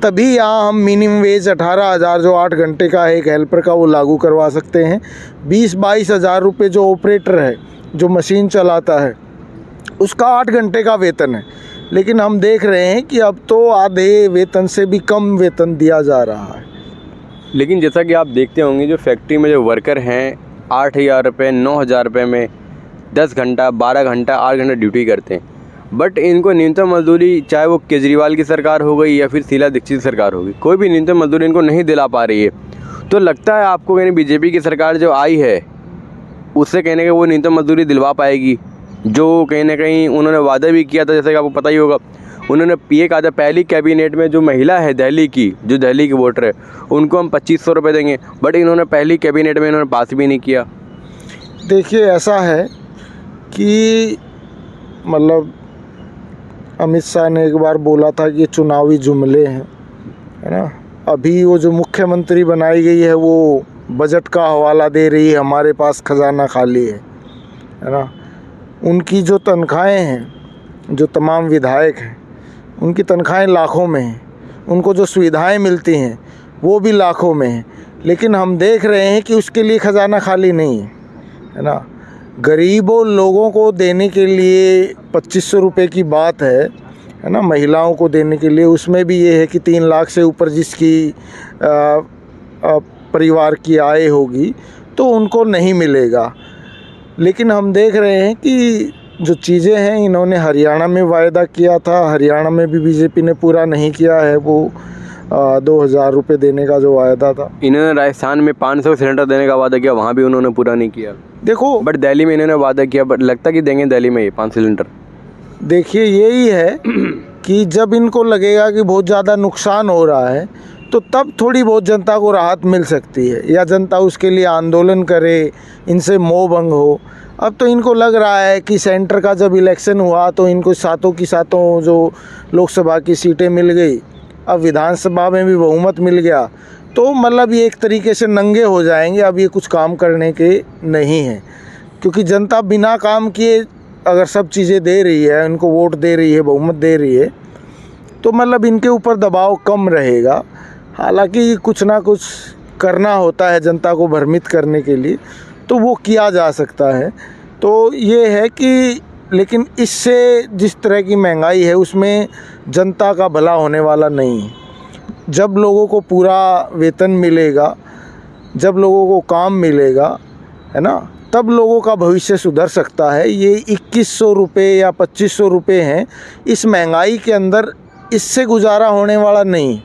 तभी यहाँ हम मिनिमम वेज 18,000 जो 8 घंटे का है एक हेल्पर का वो लागू करवा सकते हैं। 20-22 हज़ार रुपये जो ऑपरेटर है, जो मशीन चलाता है, उसका 8 घंटे का वेतन है। लेकिन हम देख रहे हैं कि अब तो आधे वेतन से भी कम वेतन दिया जा रहा है। लेकिन जैसा कि आप देखते होंगे, जो फैक्ट्री में जो वर्कर हैं 8,000 रुपये 9,000 रुपये में 10 घंटा 12 घंटा 8 घंटा ड्यूटी करते हैं, बट इनको न्यूनतम मजदूरी, चाहे वो केजरीवाल की सरकार हो गई या फिर शीला दीक्षित सरकार होगी, कोई भी न्यूनतम मजदूरी इनको नहीं दिला पा रही है। तो लगता है आपको कहीं बीजेपी की सरकार जो आई है उससे कहने का वो न्यूनतम मजदूरी दिलवा पाएगी, जो कहीं ना कहीं उन्होंने वादा भी किया था। जैसे कि आपको पता ही होगा, उन्होंने ये कहा था पहली कैबिनेट में जो महिला है दिल्ली की, जो दिल्ली की वोटर है, उनको हम 2500 रुपये देंगे, बट इन्होंने पहली कैबिनेट में इन्होंने पास भी नहीं किया। देखिए, ऐसा है कि मतलब अमित शाह ने एक बार बोला था कि ये चुनावी जुमले हैं, है ना। अभी वो जो मुख्यमंत्री बनाई गई है वो बजट का हवाला दे रही है, हमारे पास खजाना खाली है ना। उनकी जो तनख्वाहें हैं, जो तमाम विधायक हैं, उनकी तनख्वाहें लाखों में हैं, उनको जो सुविधाएं मिलती हैं वो भी लाखों में हैं। लेकिन हम देख रहे हैं कि उसके लिए खजाना खाली नहीं है ना। गरीबों लोगों को देने के लिए 2500 रुपये की बात है ना, महिलाओं को देने के लिए, उसमें भी ये है कि 3 लाख से ऊपर जिसकी परिवार की आय होगी तो उनको नहीं मिलेगा। लेकिन हम देख रहे हैं कि जो चीज़ें हैं, इन्होंने हरियाणा में वायदा किया था, हरियाणा में भी बीजेपी ने पूरा नहीं किया है। वो 2,000 रुपये देने का जो वायदा था, इन्होंने राजस्थान में 500 सिलेंडर देने का वादा किया, वहाँ भी उन्होंने पूरा नहीं किया। देखो, बट दिल्ली में इन्होंने वादा किया, बट लगता कि देंगे दिल्ली में ये 5 सिलेंडर। देखिए, यही है कि जब इनको लगेगा कि बहुत ज़्यादा नुकसान हो रहा है तो तब थोड़ी बहुत जनता को राहत मिल सकती है, या जनता उसके लिए आंदोलन करे, इनसे मोह भंग हो। अब तो इनको लग रहा है कि सेंटर का जब इलेक्शन हुआ तो इनको सातों की सातों जो लोकसभा की सीटें मिल गई, अब विधानसभा में भी बहुमत मिल गया, तो मतलब ये एक तरीके से नंगे हो जाएंगे। अब ये कुछ काम करने के नहीं हैं, क्योंकि जनता बिना काम किए अगर सब चीज़ें दे रही है, इनको वोट दे रही है, बहुमत दे रही है, तो मतलब इनके ऊपर दबाव कम रहेगा। हालांकि कुछ ना कुछ करना होता है जनता को भ्रमित करने के लिए, तो वो किया जा सकता है। तो ये है कि लेकिन इससे जिस तरह की महंगाई है उसमें जनता का भला होने वाला नहीं है। जब लोगों को पूरा वेतन मिलेगा, जब लोगों को काम मिलेगा, है ना, तब लोगों का भविष्य सुधर सकता है। ये 2100 रुपये या 2500 रुपये हैं, इस महंगाई के अंदर इससे गुजारा होने वाला नहीं,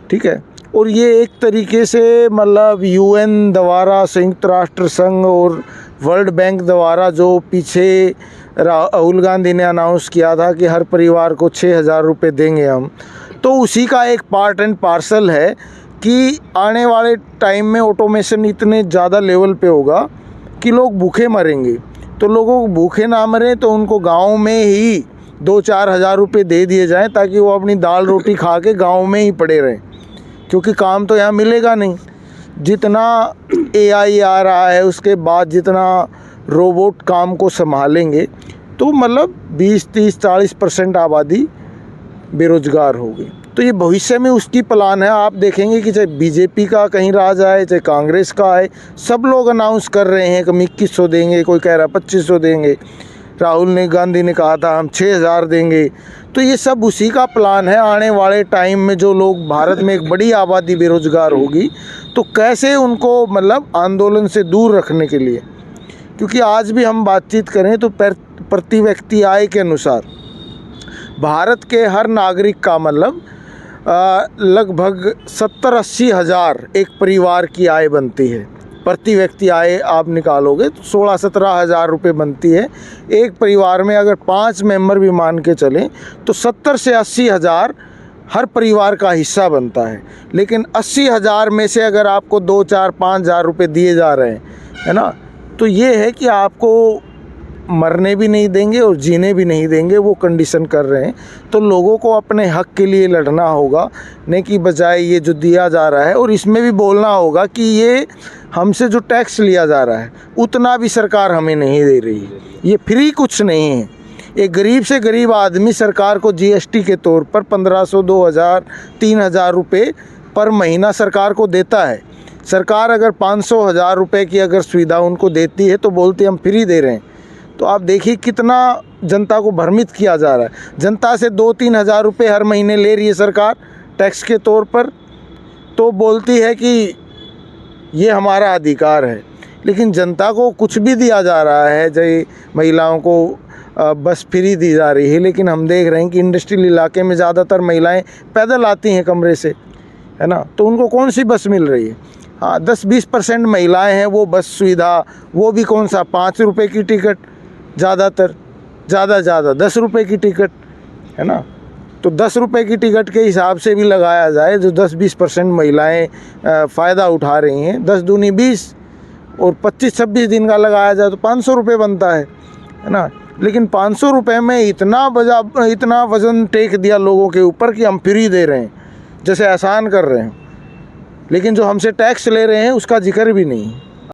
ठीक है। और ये एक तरीके से मतलब UN द्वारा, संयुक्त राष्ट्र संघ और वर्ल्ड बैंक द्वारा जो पीछे राहुल गांधी ने अनाउंस किया था कि हर परिवार को 6,000 रुपये देंगे हम, तो उसी का एक पार्ट एंड पार्सल है कि आने वाले टाइम में ऑटोमेशन इतने ज़्यादा लेवल पे होगा कि लोग भूखे मरेंगे। तो लोगों को भूखे ना मरें तो उनको गाँव में ही 2-4 हज़ार रुपये दे दिए जाएँ, ताकि वो अपनी दाल रोटी खा के गाँव में ही पड़े रहें, क्योंकि काम तो यहाँ मिलेगा नहीं। जितना AI आ रहा है, उसके बाद जितना रोबोट काम को संभालेंगे, तो मतलब 20-30-40% आबादी बेरोजगार होगी। तो ये भविष्य में उसकी प्लान है। आप देखेंगे कि चाहे बीजेपी का कहीं राज आए, चाहे कांग्रेस का आए, सब लोग अनाउंस कर रहे हैं कि हम 2100 देंगे, कोई कह रहा 2500 देंगे, राहुल गांधी ने कहा था हम 6,000 देंगे। तो ये सब उसी का प्लान है। आने वाले टाइम में जो लोग, भारत में एक बड़ी आबादी बेरोजगार होगी, तो कैसे उनको मतलब आंदोलन से दूर रखने के लिए, क्योंकि आज भी हम बातचीत करें तो प्रति व्यक्ति आय के अनुसार भारत के हर नागरिक का मतलब लगभग 70-80 हज़ार एक परिवार की आय बनती है। प्रति व्यक्ति आय आप निकालोगे तो 16-17 हज़ार रुपये बनती है। एक परिवार में अगर 5 मेंबर भी मान के चलें तो 70 से 80 हज़ार हर परिवार का हिस्सा बनता है। लेकिन 80 हज़ार में से अगर आपको 2-4-5 हज़ार रुपये दिए जा रहे हैं, है ना, तो ये है कि आपको मरने भी नहीं देंगे और जीने भी नहीं देंगे, वो कंडीशन कर रहे हैं। तो लोगों को अपने हक के लिए लड़ना होगा, नहीं कि बजाय ये जो दिया जा रहा है। और इसमें भी बोलना होगा कि ये हमसे जो टैक्स लिया जा रहा है उतना भी सरकार हमें नहीं दे रही है। ये फ्री कुछ नहीं है, एक गरीब से गरीब आदमी सरकार को जीएसटी के तौर पर 1500, 2000, 3000 रुपये पर महीना सरकार को देता है। सरकार अगर 500, 1000 रुपये की अगर सुविधा उनको देती है तो बोलती है हम फ्री दे रहे हैं। तो आप देखिए कितना जनता को भ्रमित किया जा रहा है। जनता से 2-3 हज़ार रुपये हर महीने ले रही है सरकार टैक्स के तौर पर, तो बोलती है कि ये हमारा अधिकार है। लेकिन जनता को कुछ भी दिया जा रहा है, जैसे महिलाओं को बस फ्री दी जा रही है, लेकिन हम देख रहे हैं कि इंडस्ट्रियल इलाके में ज़्यादातर महिलाएं पैदल आती हैं कमरे से, है ना, तो उनको कौन सी बस मिल रही है। हाँ, 10-20% महिलाएं हैं वो बस सुविधा, वो भी कौन सा 5 रुपये की टिकट, ज़्यादातर ज़्यादा 10 रुपये की टिकट, है ना। तो 10 रुपये की टिकट के हिसाब से भी लगाया जाए, जो 10-20% महिलाएं फ़ायदा उठा रही हैं, 10 दूनी 20 और 25-26 दिन का लगाया जाए तो 500 रुपये बनता है ना। लेकिन 500 रुपये में इतना वज़न टेक दिया लोगों के ऊपर कि हम फ्री दे रहे हैं, जैसे एहसान कर रहे हैं, लेकिन जो हमसे टैक्स ले रहे हैं उसका जिक्र भी नहीं।